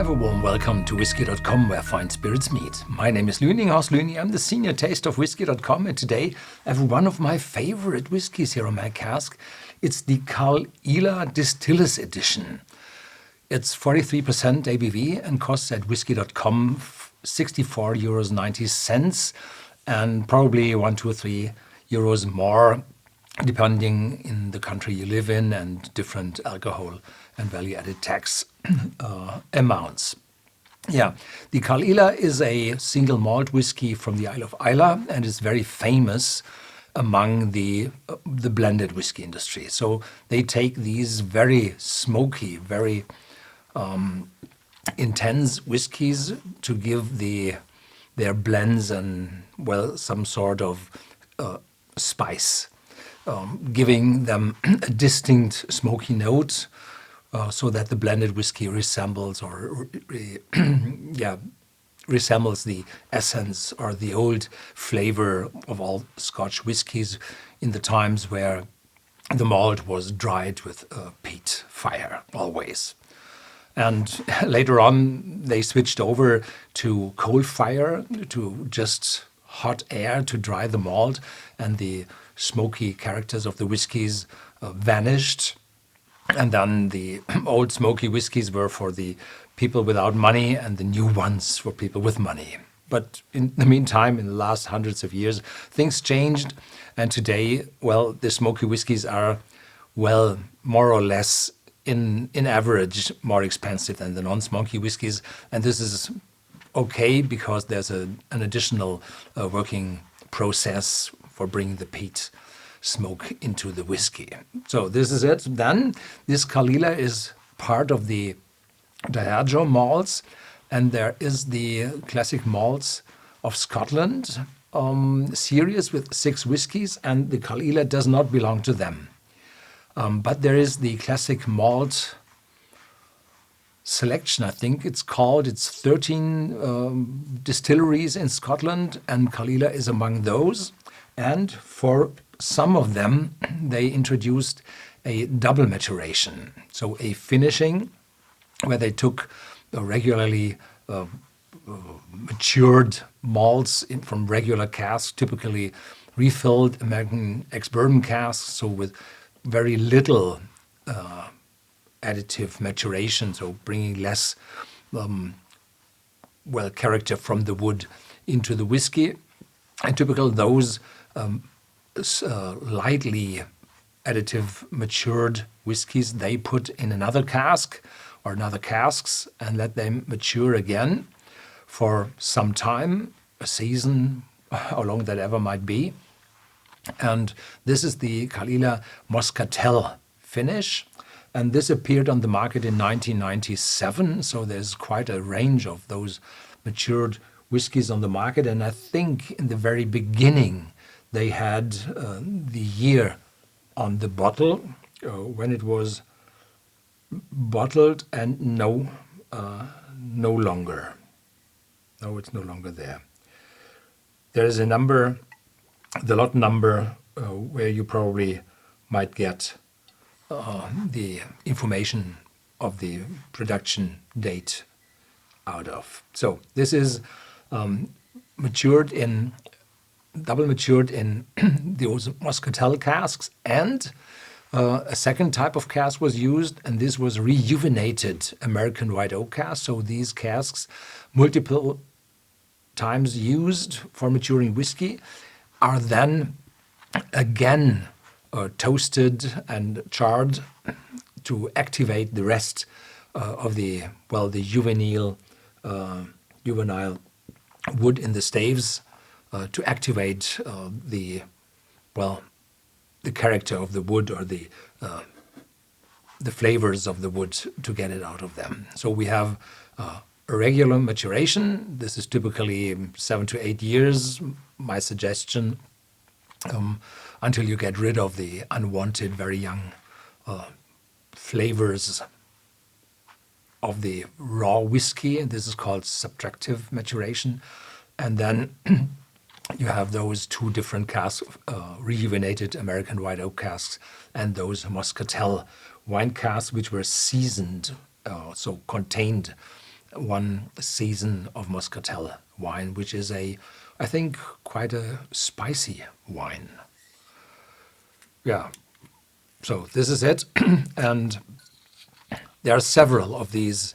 have a warm welcome to Whisky.com, where fine spirits meet. My name is Horst Lüning. I'm the senior taster of Whisky.com, and today I have one of my favorite whiskies here on my cask. It's the Caol Ila Distillers Edition. It's 43% ABV and costs at Whisky.com €64.90 and probably 1, 2, 3 euros more, depending in the country you live in and different alcohol and value-added tax amounts. Yeah, the Caol Ila is a single malt whiskey from the Isle of Islay and is very famous among the blended whiskey industry. So they take these very smoky, very intense whiskies to give their blends and, well, some sort of spice, giving them a distinct smoky note, so that the blended whiskey resembles the essence or the old flavor of all Scotch whiskies in the times where the malt was dried with peat fire always. And later on, they switched over to coal fire, to just hot air to dry the malt, and the smoky characters of the whiskies vanished. And then the old smoky whiskies were for the people without money and the new ones for people with money. But in the meantime, in the last hundreds of years, things changed. And today, well, the smoky whiskies are, well, more or less in average more expensive than the non-smoky whiskies. And this is okay because there's an additional working process for bringing the peat smoke into the whiskey. So this is it. Then this Caol Ila is part of the Diageo malts, and there is the Classic Malts of Scotland series with 6 whiskies, and the Caol Ila does not belong to them. But there is the Classic Malt Selection, I think it's called. It's 13 distilleries in Scotland, and Caol Ila is among those. And for some of them, they introduced a double maturation, so a finishing where they took regularly matured malts from regular casks, typically refilled American ex-bourbon casks, so with very little additive maturation, so bringing less character from the wood into the whiskey. And typical those lightly additive matured whiskies they put in another cask or another casks and let them mature again for some time, a season, how long that ever might be. And this is the Caol Ila Muscatel finish, and this appeared on the market in 1997, so there's quite a range of those matured whiskies on the market. And I think in the very beginning they had the year on the bottle when it was bottled, and no longer. No, it's no longer there. There is a number, the lot number, where you probably might get the information of the production date out of. So this is double matured in those Muscatel casks, and a second type of cask was used, and this was rejuvenated American white oak cask. So these casks, multiple times used for maturing whiskey, are then again toasted and charred to activate the rest of the juvenile wood in the staves, to activate the character of the wood or the flavors of the wood to get it out of them. So we have a regular maturation. This is typically 7 to 8 years, my suggestion, until you get rid of the unwanted, very young flavors of the raw whiskey. This is called subtractive maturation. And then you have those 2 different casks, rejuvenated American white oak casks and those Muscatel wine casks, which were seasoned, so contained one season of Muscatel wine, which is I think, quite a spicy wine. Yeah, so this is it. And there are several of these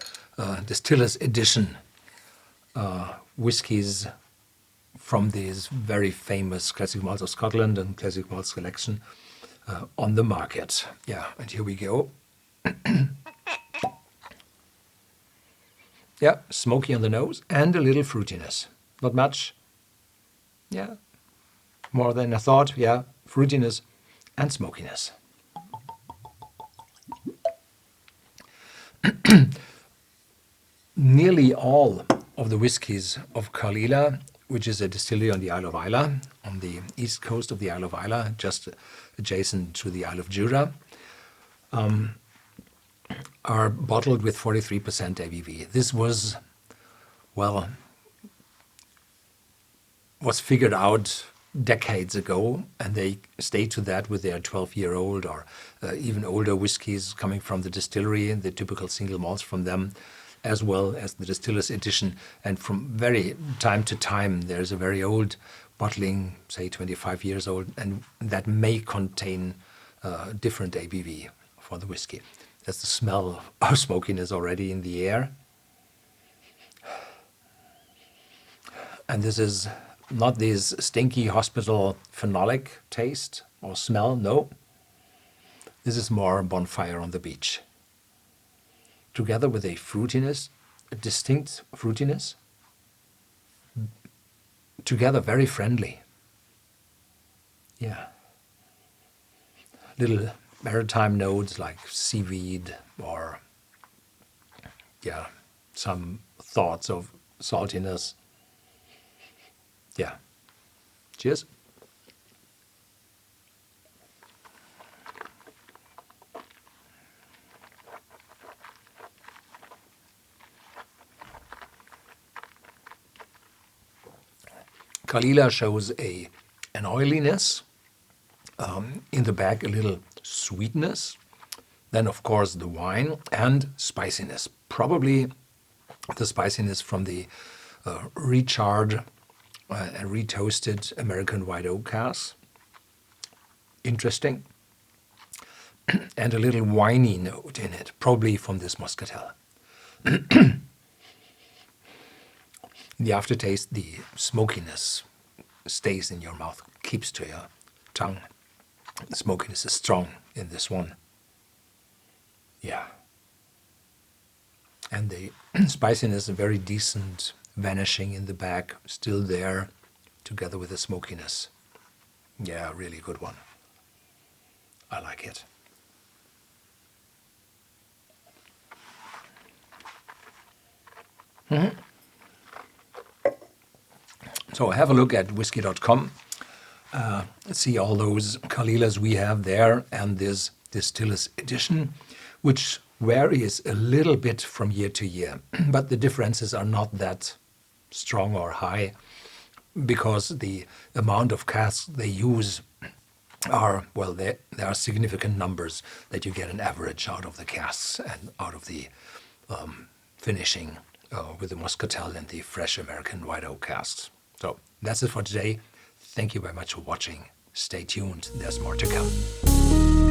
Distillers Edition whiskies from these very famous Classic Malts of Scotland and Classic Malts Collection on the market. Yeah, and here we go. Yeah, smoky on the nose and a little fruitiness. Not much. Yeah, more than I thought. Yeah, fruitiness and smokiness. Nearly all of the whiskies of Caol Ila, which is a distillery on the Isle of Islay, on the east coast of the Isle of Islay, just adjacent to the Isle of Jura, are bottled with 43% ABV. This was, well, was figured out decades ago, and they stay to that with their 12-year-old or even older whiskies coming from the distillery, the typical single malts from them, as well as the Distillers Edition. And from very time to time, there's a very old bottling, say 25 years old, and that may contain different ABV for the whiskey. That's the smell of smokiness already in the air. And this is not this stinky hospital phenolic taste or smell, no. This is more bonfire on the beach. Together with a fruitiness, a distinct fruitiness, together very friendly. Yeah. Little maritime notes like seaweed or, yeah, some thoughts of saltiness. Yeah. Cheers. Caol Ila shows an oiliness, in the back a little sweetness, then of course the wine and spiciness. Probably the spiciness from the recharred and retoasted American white oak casks. Interesting. And a little winey note in it, probably from this Muscatel. The aftertaste, the smokiness stays in your mouth, keeps to your tongue. The smokiness is strong in this one. Yeah. And the spiciness, a very decent vanishing in the back, still there, together with the smokiness. Yeah, really good one. I like it. Mm-hmm. So have a look at Whisky.com. See all those Caol Ilas we have there and this Distillers Edition, which varies a little bit from year to year. But the differences are not that strong or high because the amount of casks they use are, well, there are significant numbers that you get an average out of the casks and out of the finishing with the Muscatel and the fresh American white oak casks. So that's it for today. Thank you very much for watching. Stay tuned. There's more to come.